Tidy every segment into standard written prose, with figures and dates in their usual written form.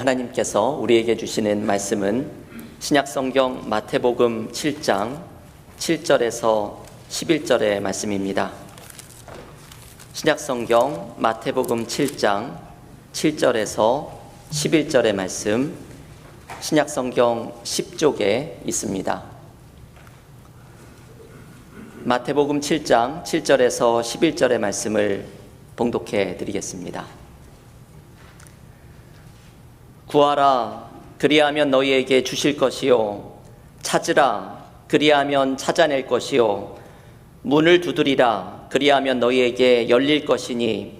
오늘 하나님께서 우리에게 주시는 말씀은 신약성경 마태복음 7장 7절에서 11절의 말씀입니다. 신약성경 마태복음 7장 7절에서 11절의 말씀, 신약성경 10쪽에 있습니다. 마태복음 7장 7절에서 11절의 말씀을 봉독해 드리겠습니다. 구하라, 그리하면 너희에게 주실 것이요, 찾으라, 그리하면 찾아낼 것이요, 문을 두드리라, 그리하면 너희에게 열릴 것이니,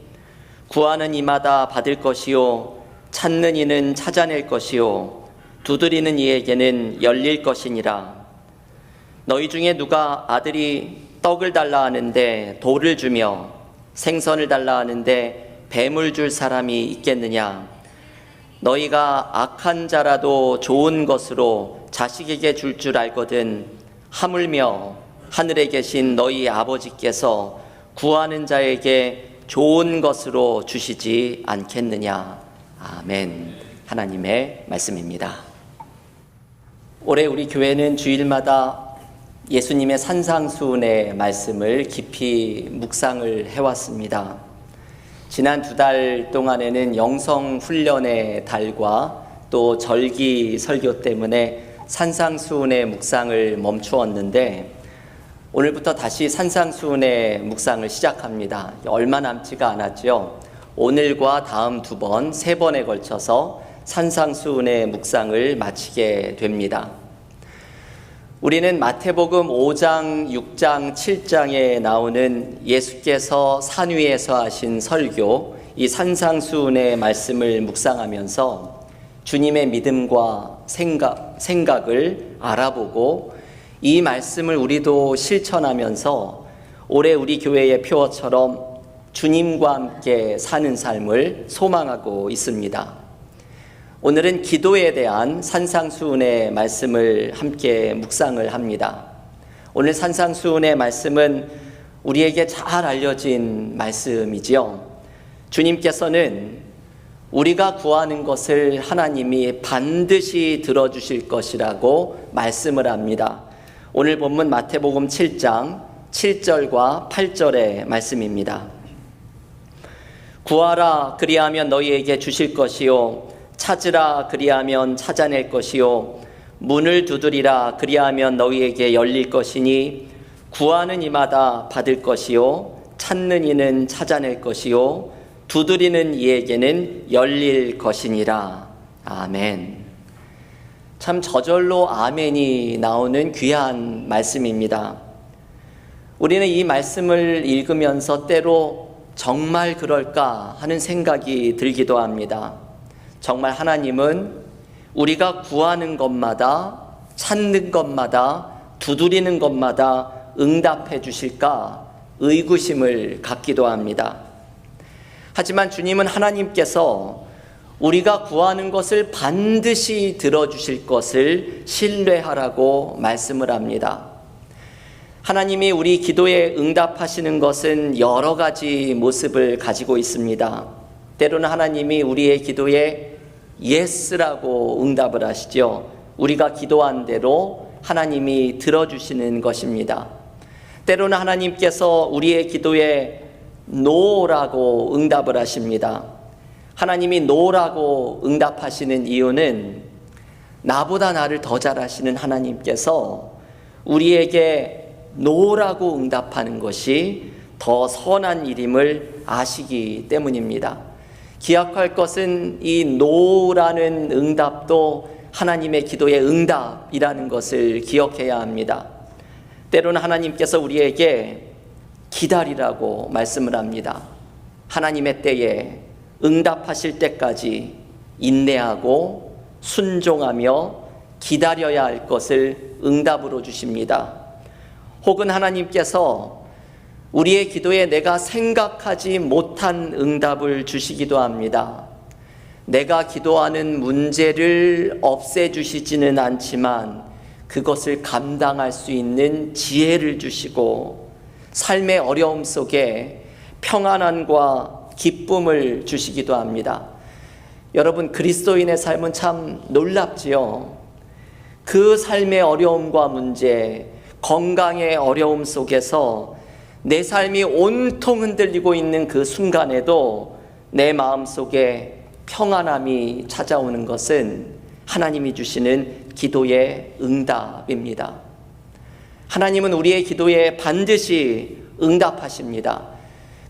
구하는 이마다 받을 것이요, 찾는 이는 찾아낼 것이요, 두드리는 이에게는 열릴 것이니라. 너희 중에 누가 아들이 떡을 달라 하는데 돌을 주며 생선을 달라 하는데 뱀을 줄 사람이 있겠느냐? 너희가 악한 자라도 좋은 것으로 자식에게 줄 줄 알거든 하물며 하늘에 계신 너희 아버지께서 구하는 자에게 좋은 것으로 주시지 않겠느냐. 아멘. 하나님의 말씀입니다. 올해 우리 교회는 주일마다 예수님의 산상수훈의 말씀을 깊이 묵상을 해왔습니다. 지난 2달 동안에는 영성훈련의 달과 또 절기 설교 때문에 산상수훈의 묵상을 멈추었는데, 오늘부터 다시 산상수훈의 묵상을 시작합니다. 얼마 남지가 않았죠. 오늘과 다음 2번, 3번에 걸쳐서 산상수훈의 묵상을 마치게 됩니다. 우리는 마태복음 5장, 6장, 7장에 나오는 예수께서 산 위에서 하신 설교, 이 산상수훈의 말씀을 묵상하면서 주님의 믿음과 생각을 알아보고 이 말씀을 우리도 실천하면서 올해 우리 교회의 표어처럼 주님과 함께 사는 삶을 소망하고 있습니다. 오늘은 기도에 대한 산상수훈의 말씀을 함께 묵상을 합니다. 오늘 산상수훈의 말씀은 우리에게 잘 알려진 말씀이지요. 주님께서는 우리가 구하는 것을 하나님이 반드시 들어주실 것이라고 말씀을 합니다. 오늘 본문 마태복음 7장 7절과 8절의 말씀입니다. 구하라, 그리하면 너희에게 주실 것이요, 찾으라, 그리하면 찾아낼 것이요, 문을 두드리라, 그리하면 너희에게 열릴 것이니, 구하는 이마다 받을 것이요, 찾는 이는 찾아낼 것이요, 두드리는 이에게는 열릴 것이니라. 아멘. 참 저절로 아멘이 나오는 귀한 말씀입니다. 우리는 이 말씀을 읽으면서 때로 정말 그럴까 하는 생각이 들기도 합니다. 정말 하나님은 우리가 구하는 것마다, 찾는 것마다, 두드리는 것마다 응답해 주실까 의구심을 갖기도 합니다. 하지만 주님은 하나님께서 우리가 구하는 것을 반드시 들어주실 것을 신뢰하라고 말씀을 합니다. 하나님이 우리 기도에 응답하시는 것은 여러 가지 모습을 가지고 있습니다. 때로는 하나님이 우리의 기도에 예스라고 응답을 하시죠. 우리가 기도한 대로 하나님이 들어주시는 것입니다. 때로는 하나님께서 우리의 기도에 노라고 응답을 하십니다. 하나님이 노라고 응답하시는 이유는 나보다 나를 더 잘 아시는 하나님께서 우리에게 노라고 응답하는 것이 더 선한 일임을 아시기 때문입니다. 기억할 것은 이 노라는 응답도 하나님의 기도의 응답이라는 것을 기억해야 합니다. 때로는 하나님께서 우리에게 기다리라고 말씀을 합니다. 하나님의 때에 응답하실 때까지 인내하고 순종하며 기다려야 할 것을 응답으로 주십니다. 혹은 하나님께서 우리의 기도에 내가 생각하지 못한 응답을 주시기도 합니다. 내가 기도하는 문제를 없애주시지는 않지만 그것을 감당할 수 있는 지혜를 주시고 삶의 어려움 속에 평안함과 기쁨을 주시기도 합니다. 여러분, 그리스도인의 삶은 참 놀랍지요. 그 삶의 어려움과 문제, 건강의 어려움 속에서 내 삶이 온통 흔들리고 있는 그 순간에도 내 마음속에 평안함이 찾아오는 것은 하나님이 주시는 기도의 응답입니다. 하나님은 우리의 기도에 반드시 응답하십니다.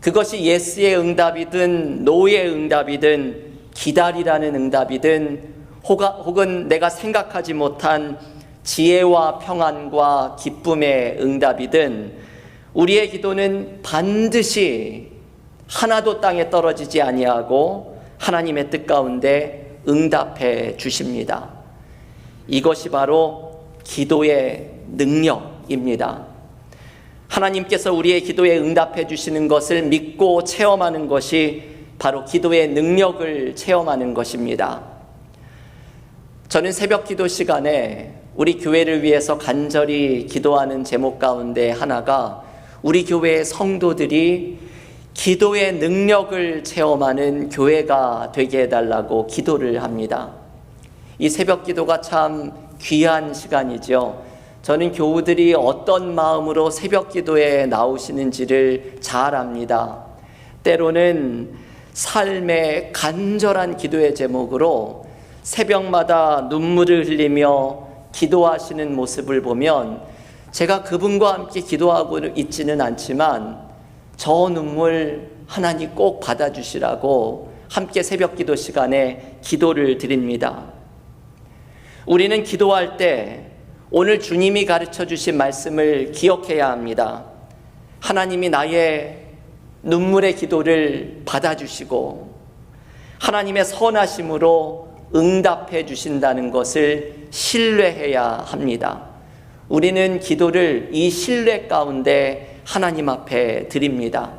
그것이 예스의 응답이든 노의 응답이든 기다리라는 응답이든 혹은 내가 생각하지 못한 지혜와 평안과 기쁨의 응답이든 우리의 기도는 반드시 하나도 땅에 떨어지지 아니하고 하나님의 뜻 가운데 응답해 주십니다. 이것이 바로 기도의 능력입니다. 하나님께서 우리의 기도에 응답해 주시는 것을 믿고 체험하는 것이 바로 기도의 능력을 체험하는 것입니다. 저는 새벽 기도 시간에 우리 교회를 위해서 간절히 기도하는 제목 가운데 하나가 우리 교회의 성도들이 기도의 능력을 체험하는 교회가 되게 해달라고 기도를 합니다. 이 새벽 기도가 참 귀한 시간이죠. 저는 교우들이 어떤 마음으로 새벽 기도에 나오시는지를 잘 압니다. 때로는 삶의 간절한 기도의 제목으로 새벽마다 눈물을 흘리며 기도하시는 모습을 보면 제가 그분과 함께 기도하고 있지는 않지만 저 눈물 하나님 꼭 받아주시라고 함께 새벽 기도 시간에 기도를 드립니다. 우리는 기도할 때 오늘 주님이 가르쳐 주신 말씀을 기억해야 합니다. 하나님이 나의 눈물의 기도를 받아주시고 하나님의 선하심으로 응답해 주신다는 것을 신뢰해야 합니다. 우리는 기도를 이 신뢰 가운데 하나님 앞에 드립니다.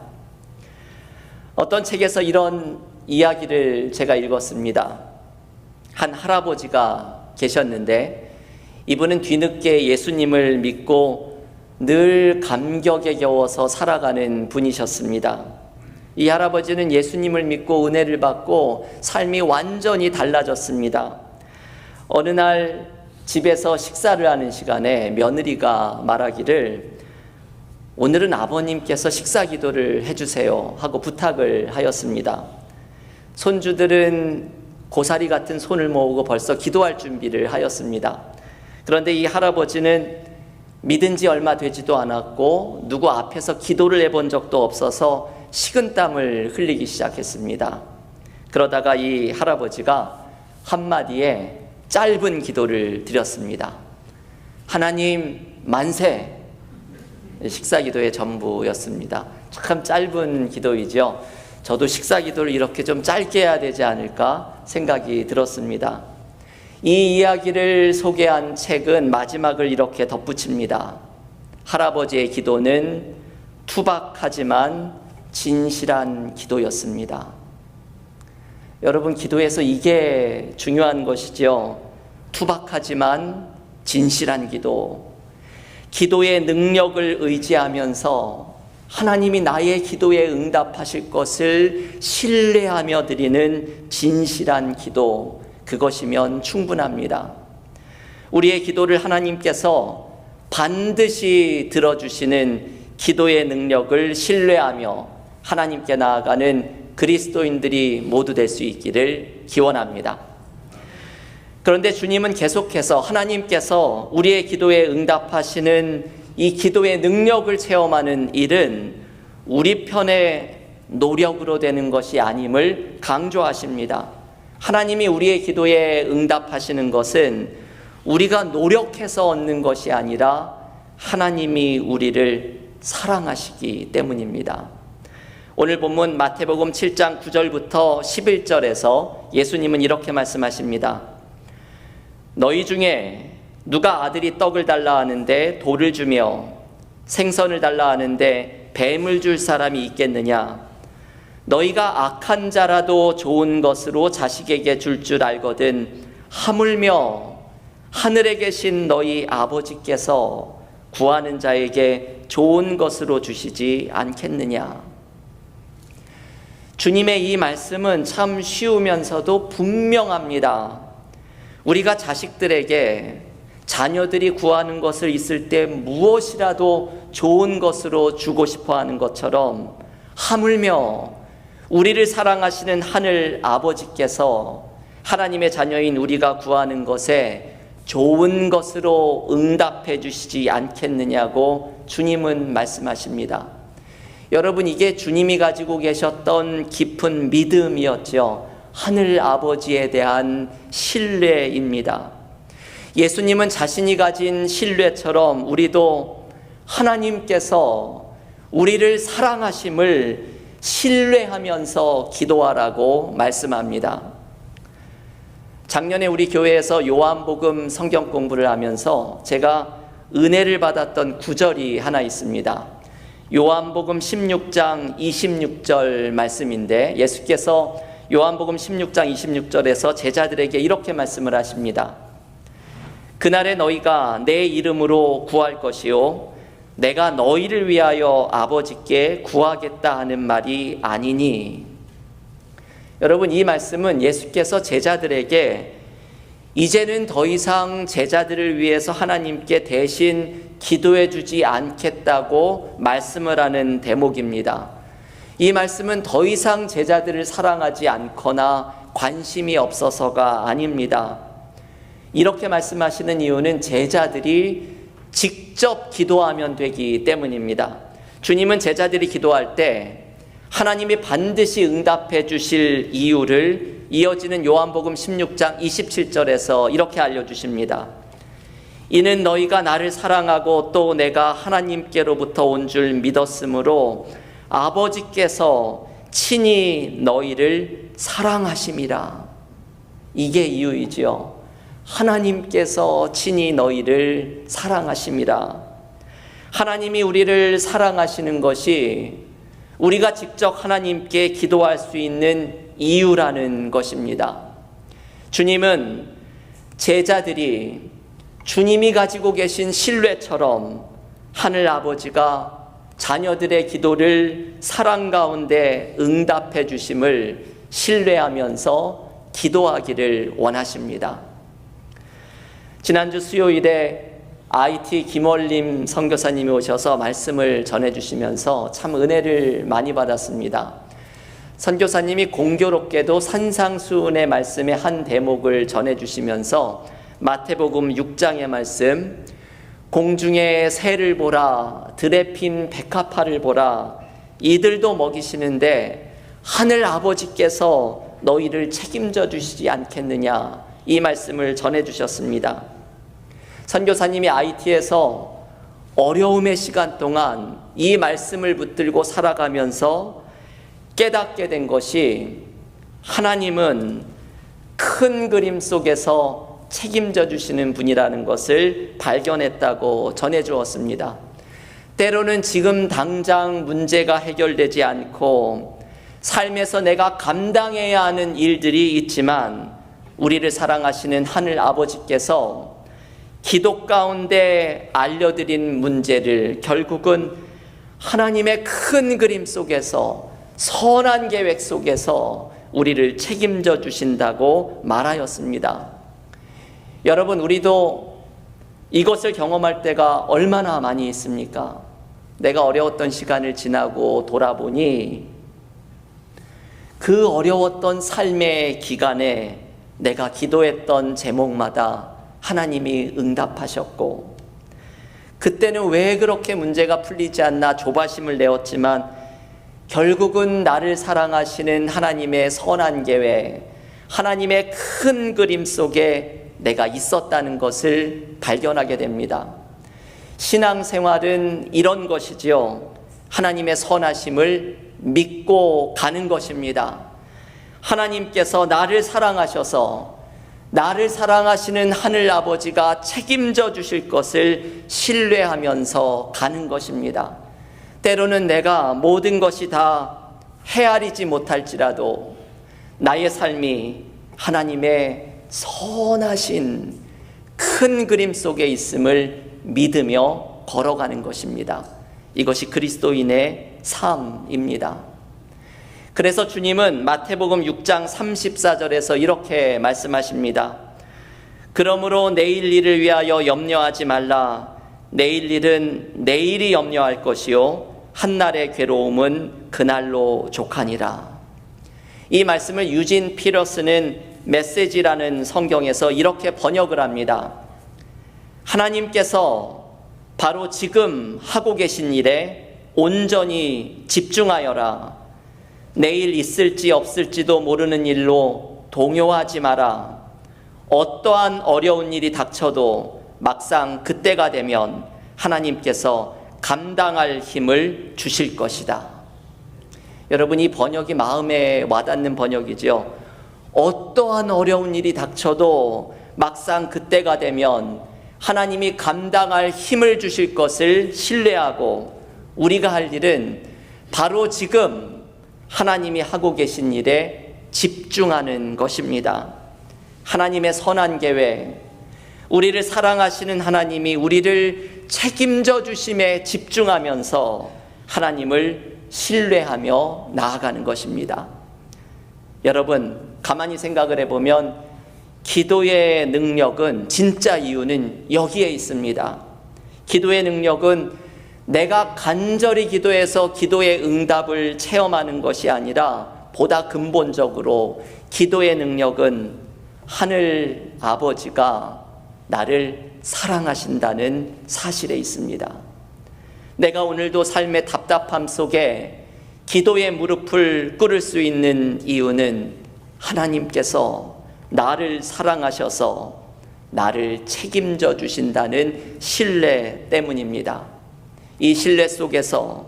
어떤 책에서 이런 이야기를 제가 읽었습니다. 한 할아버지가 계셨는데 이분은 뒤늦게 예수님을 믿고 늘 감격에 겨워서 살아가는 분이셨습니다. 이 할아버지는 예수님을 믿고 은혜를 받고 삶이 완전히 달라졌습니다. 어느 날 집에서 식사를 하는 시간에 며느리가 말하기를 오늘은 아버님께서 식사 기도를 해주세요 하고 부탁을 하였습니다. 손주들은 고사리 같은 손을 모으고 벌써 기도할 준비를 하였습니다. 그런데 이 할아버지는 믿은 지 얼마 되지도 않았고 누구 앞에서 기도를 해본 적도 없어서 식은땀을 흘리기 시작했습니다. 그러다가 이 할아버지가 한마디에 짧은 기도를 드렸습니다. 하나님 만세! 식사 기도의 전부였습니다. 참 짧은 기도이죠. 저도 식사 기도를 이렇게 좀 짧게 해야 되지 않을까 생각이 들었습니다. 이 이야기를 소개한 책은 마지막을 이렇게 덧붙입니다. 할아버지의 기도는 투박하지만 진실한 기도였습니다. 여러분, 기도에서 이게 중요한 것이죠. 투박하지만 진실한 기도. 기도의 능력을 의지하면서 하나님이 나의 기도에 응답하실 것을 신뢰하며 드리는 진실한 기도, 그것이면 충분합니다. 우리의 기도를 하나님께서 반드시 들어주시는 기도의 능력을 신뢰하며 하나님께 나아가는 그리스도인들이 모두 될 수 있기를 기원합니다. 그런데 주님은 계속해서 하나님께서 우리의 기도에 응답하시는 이 기도의 능력을 체험하는 일은 우리 편의 노력으로 되는 것이 아님을 강조하십니다. 하나님이 우리의 기도에 응답하시는 것은 우리가 노력해서 얻는 것이 아니라 하나님이 우리를 사랑하시기 때문입니다. 오늘 본문 마태복음 7장 9절부터 11절에서 예수님은 이렇게 말씀하십니다. 너희 중에 누가 아들이 떡을 달라 하는데 돌을 주며 생선을 달라 하는데 뱀을 줄 사람이 있겠느냐? 너희가 악한 자라도 좋은 것으로 자식에게 줄 알거든 하물며 하늘에 계신 너희 아버지께서 구하는 자에게 좋은 것으로 주시지 않겠느냐? 주님의 이 말씀은 참 쉬우면서도 분명합니다. 우리가 자식들에게 자녀들이 구하는 것을 있을 때 무엇이라도 좋은 것으로 주고 싶어 하는 것처럼 하물며 우리를 사랑하시는 하늘 아버지께서 하나님의 자녀인 우리가 구하는 것에 좋은 것으로 응답해 주시지 않겠느냐고 주님은 말씀하십니다. 여러분, 이게 주님이 가지고 계셨던 깊은 믿음이었죠. 하늘 아버지에 대한 신뢰입니다. 예수님은 자신이 가진 신뢰처럼 우리도 하나님께서 우리를 사랑하심을 신뢰하면서 기도하라고 말씀합니다. 작년에 우리 교회에서 요한복음 성경 공부를 하면서 제가 은혜를 받았던 구절이 하나 있습니다. 요한복음 16장 26절 말씀인데, 예수께서 요한복음 16장 26절에서 제자들에게 이렇게 말씀을 하십니다. 그날에 너희가 내 이름으로 구할 것이요 내가 너희를 위하여 아버지께 구하겠다 하는 말이 아니니. 여러분, 이 말씀은 예수께서 제자들에게 이제는 더 이상 제자들을 위해서 하나님께 대신 기도해 주지 않겠다고 말씀을 하는 대목입니다. 이 말씀은 더 이상 제자들을 사랑하지 않거나 관심이 없어서가 아닙니다. 이렇게 말씀하시는 이유는 제자들이 직접 기도하면 되기 때문입니다. 주님은 제자들이 기도할 때 하나님이 반드시 응답해 주실 이유를 이어지는 요한복음 16장 27절에서 이렇게 알려주십니다. 이는 너희가 나를 사랑하고 또 내가 하나님께로부터 온 줄 믿었으므로 아버지께서 친히 너희를 사랑하심이라. 이게 이유이지요. 하나님께서 친히 너희를 사랑하심이라. 하나님이 우리를 사랑하시는 것이 우리가 직접 하나님께 기도할 수 있는 이유라는 것입니다. 주님은 제자들이 주님이 가지고 계신 신뢰처럼 하늘 아버지가 자녀들의 기도를 사랑 가운데 응답해 주심을 신뢰하면서 기도하기를 원하십니다. 지난주 수요일에 IT 김월림 선교사님이 오셔서 말씀을 전해주시면서 참 은혜를 많이 받았습니다. 선교사님이 공교롭게도 산상수훈의 말씀의 한 대목을 전해주시면서 마태복음 6장의 말씀, 공중의 새를 보라, 들에 핀 백합화를 보라, 이들도 먹이시는데 하늘 아버지께서 너희를 책임져 주시지 않겠느냐, 이 말씀을 전해주셨습니다. 선교사님이 IT에서 어려움의 시간 동안 이 말씀을 붙들고 살아가면서 깨닫게 된 것이 하나님은 큰 그림 속에서 책임져 주시는 분이라는 것을 발견했다고 전해주었습니다. 때로는 지금 당장 문제가 해결되지 않고 삶에서 내가 감당해야 하는 일들이 있지만 우리를 사랑하시는 하늘 아버지께서 기도 가운데 알려드린 문제를 결국은 하나님의 큰 그림 속에서 선한 계획 속에서 우리를 책임져 주신다고 말하였습니다. 여러분, 우리도 이것을 경험할 때가 얼마나 많이 있습니까? 내가 어려웠던 시간을 지나고 돌아보니 그 어려웠던 삶의 기간에 내가 기도했던 제목마다 하나님이 응답하셨고, 그때는 왜 그렇게 문제가 풀리지 않나 조바심을 내었지만 결국은 나를 사랑하시는 하나님의 선한 계획, 하나님의 큰 그림 속에 내가 있었다는 것을 발견하게 됩니다. 신앙생활은 이런 것이지요. 하나님의 선하심을 믿고 가는 것입니다. 하나님께서 나를 사랑하셔서 나를 사랑하시는 하늘 아버지가 책임져 주실 것을 신뢰하면서 가는 것입니다. 때로는 내가 모든 것이 다 헤아리지 못할지라도 나의 삶이 하나님의 선하신 큰 그림 속에 있음을 믿으며 걸어가는 것입니다. 이것이 그리스도인의 삶입니다. 그래서 주님은 마태복음 6장 34절에서 이렇게 말씀하십니다. 그러므로 내일 일을 위하여 염려하지 말라. 내일 일은 내일이 염려할 것이요 한날의 괴로움은 그날로 족하니라. 이 말씀을 유진 피러스는 메시지라는 성경에서 이렇게 번역을 합니다. 하나님께서 바로 지금 하고 계신 일에 온전히 집중하여라. 내일 있을지 없을지도 모르는 일로 동요하지 마라. 어떠한 어려운 일이 닥쳐도 막상 그때가 되면 하나님께서 감당할 힘을 주실 것이다. 여러분, 이 번역이 마음에 와닿는 번역이죠. 어떠한 어려운 일이 닥쳐도 막상 그때가 되면 하나님이 감당할 힘을 주실 것을 신뢰하고 우리가 할 일은 바로 지금 하나님이 하고 계신 일에 집중하는 것입니다. 하나님의 선한 계획, 우리를 사랑하시는 하나님이 우리를 책임져 주심에 집중하면서 하나님을 신뢰하며 나아가는 것입니다. 여러분, 가만히 생각을 해보면 기도의 능력은, 진짜 이유는 여기에 있습니다. 기도의 능력은 내가 간절히 기도해서 기도의 응답을 체험하는 것이 아니라 보다 근본적으로 기도의 능력은 하늘 아버지가 나를 사랑하신다는 사실에 있습니다. 내가 오늘도 삶의 답답함 속에 기도의 무릎을 꿇을 수 있는 이유는 하나님께서 나를 사랑하셔서 나를 책임져 주신다는 신뢰 때문입니다. 이 신뢰 속에서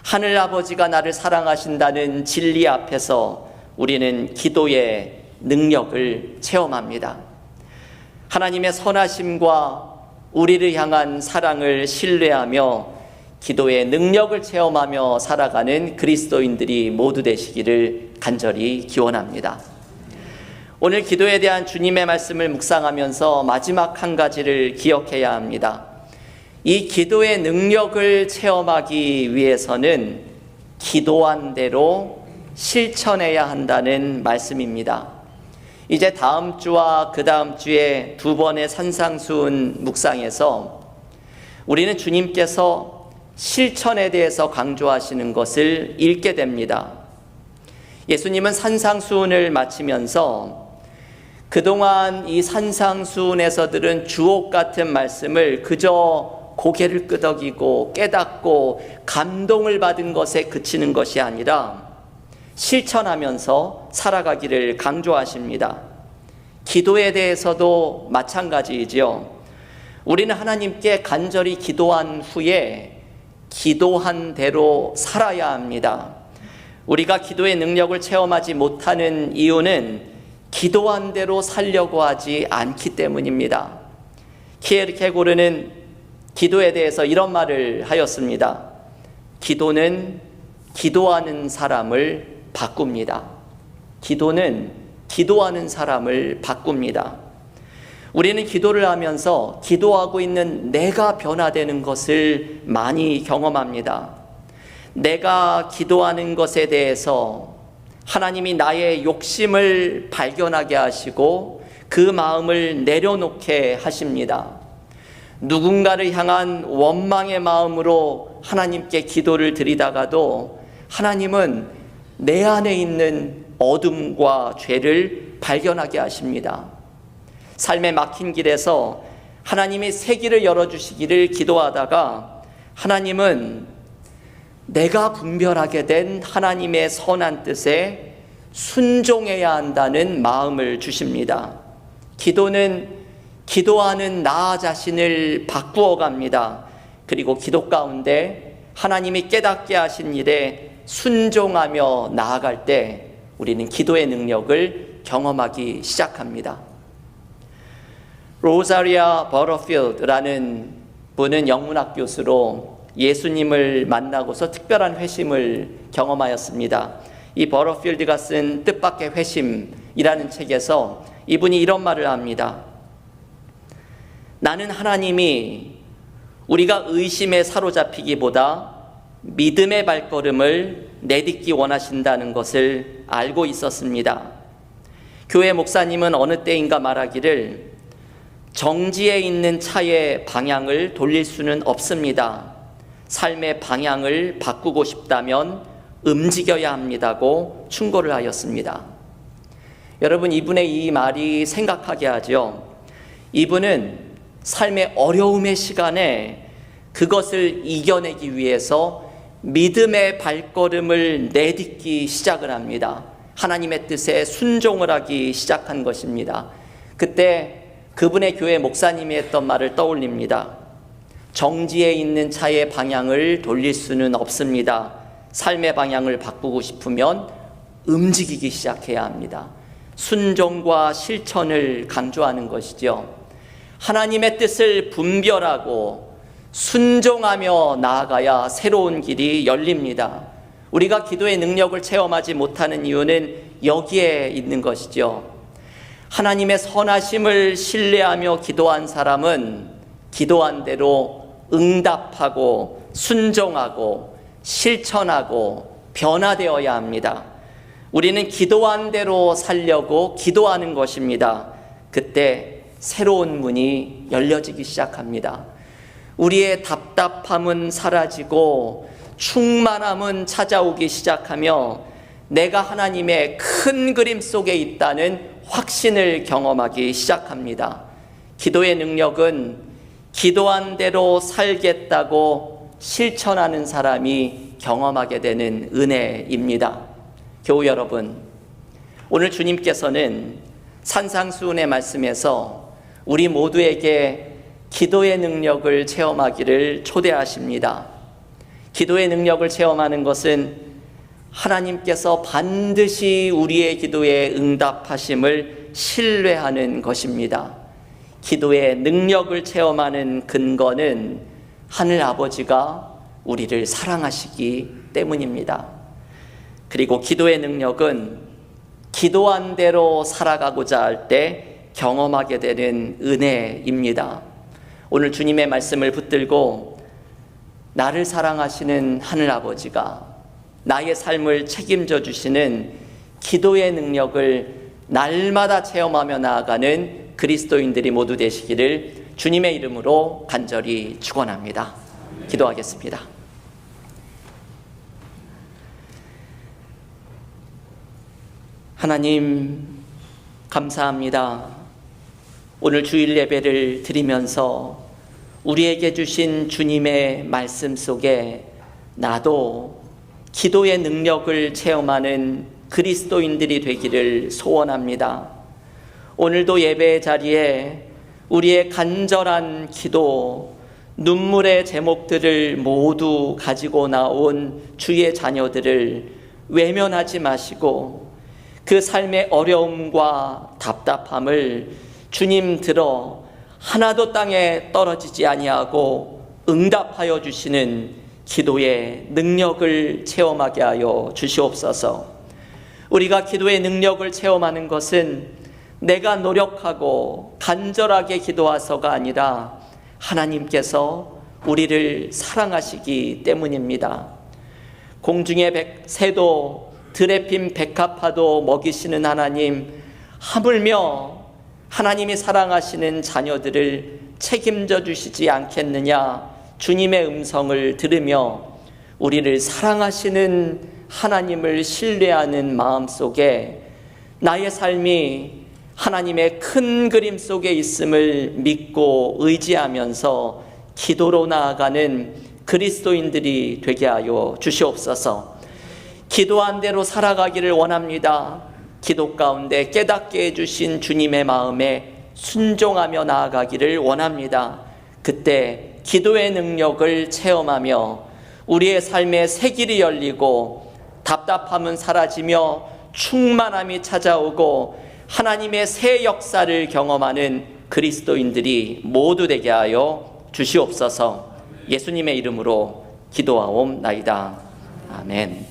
하늘 아버지가 나를 사랑하신다는 진리 앞에서 우리는 기도의 능력을 체험합니다. 하나님의 선하심과 우리를 향한 사랑을 신뢰하며 기도의 능력을 체험하며 살아가는 그리스도인들이 모두 되시기를 간절히 기원합니다. 오늘 기도에 대한 주님의 말씀을 묵상하면서 마지막 한 가지를 기억해야 합니다. 이 기도의 능력을 체험하기 위해서는 기도한 대로 실천해야 한다는 말씀입니다. 이제 다음 주와 그 다음 주에 두 번의 산상수훈 묵상에서 우리는 주님께서 실천에 대해서 강조하시는 것을 읽게 됩니다. 예수님은 산상수훈을 마치면서 그동안 이 산상수훈에서 들은 주옥 같은 말씀을 그저 고개를 끄덕이고 깨닫고 감동을 받은 것에 그치는 것이 아니라 실천하면서 살아가기를 강조하십니다. 기도에 대해서도 마찬가지이지요. 우리는 하나님께 간절히 기도한 후에 기도한 대로 살아야 합니다. 우리가 기도의 능력을 체험하지 못하는 이유는 기도한 대로 살려고 하지 않기 때문입니다. 키에르케고르는 기도에 대해서 이런 말을 하였습니다. 기도는 기도하는 사람을 바꿉니다. 기도는 기도하는 사람을 바꿉니다. 우리는 기도를 하면서 기도하고 있는 내가 변화되는 것을 많이 경험합니다. 내가 기도하는 것에 대해서 하나님이 나의 욕심을 발견하게 하시고 그 마음을 내려놓게 하십니다. 누군가를 향한 원망의 마음으로 하나님께 기도를 드리다가도 하나님은 내 안에 있는 어둠과 죄를 발견하게 하십니다. 삶의 막힌 길에서 하나님이 새 길을 열어주시기를 기도하다가 하나님은 내가 분별하게 된 하나님의 선한 뜻에 순종해야 한다는 마음을 주십니다. 기도는 기도하는 나 자신을 바꾸어 갑니다. 그리고 기도 가운데 하나님이 깨닫게 하신 일에 순종하며 나아갈 때 우리는 기도의 능력을 경험하기 시작합니다. 로자리아 버터필드라는 분은 영문학 교수로 예수님을 만나고서 특별한 회심을 경험하였습니다. 이 버터필드가 쓴 뜻밖의 회심이라는 책에서 이분이 이런 말을 합니다. 나는 하나님이 우리가 의심에 사로잡히기보다 믿음의 발걸음을 내딛기 원하신다는 것을 알고 있었습니다. 교회 목사님은 어느 때인가 말하기를 정지해 있는 차의 방향을 돌릴 수는 없습니다. 삶의 방향을 바꾸고 싶다면 움직여야 합니다고 충고를 하였습니다. 여러분, 이분의 이 말이 생각하게 하죠. 이분은 삶의 어려움의 시간에 그것을 이겨내기 위해서 믿음의 발걸음을 내딛기 시작을 합니다. 하나님의 뜻에 순종을 하기 시작한 것입니다. 그때 그분의 교회 목사님이 했던 말을 떠올립니다. 정지해 있는 차의 방향을 돌릴 수는 없습니다. 삶의 방향을 바꾸고 싶으면 움직이기 시작해야 합니다. 순종과 실천을 강조하는 것이죠. 하나님의 뜻을 분별하고 순종하며 나아가야 새로운 길이 열립니다. 우리가 기도의 능력을 체험하지 못하는 이유는 여기에 있는 것이죠. 하나님의 선하심을 신뢰하며 기도한 사람은 기도한 대로 응답하고 순종하고 실천하고 변화되어야 합니다. 우리는 기도한 대로 살려고 기도하는 것입니다. 그때 새로운 문이 열려지기 시작합니다. 우리의 답답함은 사라지고 충만함은 찾아오기 시작하며 내가 하나님의 큰 그림 속에 있다는 확신을 경험하기 시작합니다. 기도의 능력은 기도한 대로 살겠다고 실천하는 사람이 경험하게 되는 은혜입니다. 교우 여러분, 오늘 주님께서는 산상수훈의 말씀에서 우리 모두에게 기도의 능력을 체험하기를 초대하십니다. 기도의 능력을 체험하는 것은 하나님께서 반드시 우리의 기도에 응답하심을 신뢰하는 것입니다. 기도의 능력을 체험하는 근거는 하늘 아버지가 우리를 사랑하시기 때문입니다. 그리고 기도의 능력은 기도한 대로 살아가고자 할 때 경험하게 되는 은혜입니다. 오늘 주님의 말씀을 붙들고 나를 사랑하시는 하늘 아버지가 나의 삶을 책임져 주시는 기도의 능력을 날마다 체험하며 나아가는 그리스도인들이 모두 되시기를 주님의 이름으로 간절히 축원합니다. 기도하겠습니다. 하나님, 감사합니다. 오늘 주일 예배를 드리면서 우리에게 주신 주님의 말씀 속에 나도 기도의 능력을 체험하는 그리스도인들이 되기를 소원합니다. 오늘도 예배의 자리에 우리의 간절한 기도, 눈물의 제목들을 모두 가지고 나온 주의 자녀들을 외면하지 마시고 그 삶의 어려움과 답답함을 주님 들어 하나도 땅에 떨어지지 아니하고 응답하여 주시는 기도의 능력을 체험하게 하여 주시옵소서. 우리가 기도의 능력을 체험하는 것은 내가 노력하고 간절하게 기도하서가 아니라 하나님께서 우리를 사랑하시기 때문입니다. 공중의 새도 들에 핀 백합화도 먹이시는 하나님, 하물며 하나님이 사랑하시는 자녀들을 책임져 주시지 않겠느냐. 주님의 음성을 들으며 우리를 사랑하시는 하나님을 신뢰하는 마음속에 나의 삶이 하나님의 큰 그림 속에 있음을 믿고 의지하면서 기도로 나아가는 그리스도인들이 되게 하여 주시옵소서. 기도한 대로 살아가기를 원합니다. 기도 가운데 깨닫게 해주신 주님의 마음에 순종하며 나아가기를 원합니다. 그때 기도의 능력을 체험하며 우리의 삶의 새 길이 열리고 답답함은 사라지며 충만함이 찾아오고 하나님의 새 역사를 경험하는 그리스도인들이 모두 되게 하여 주시옵소서. 예수님의 이름으로 기도하옵나이다. 아멘.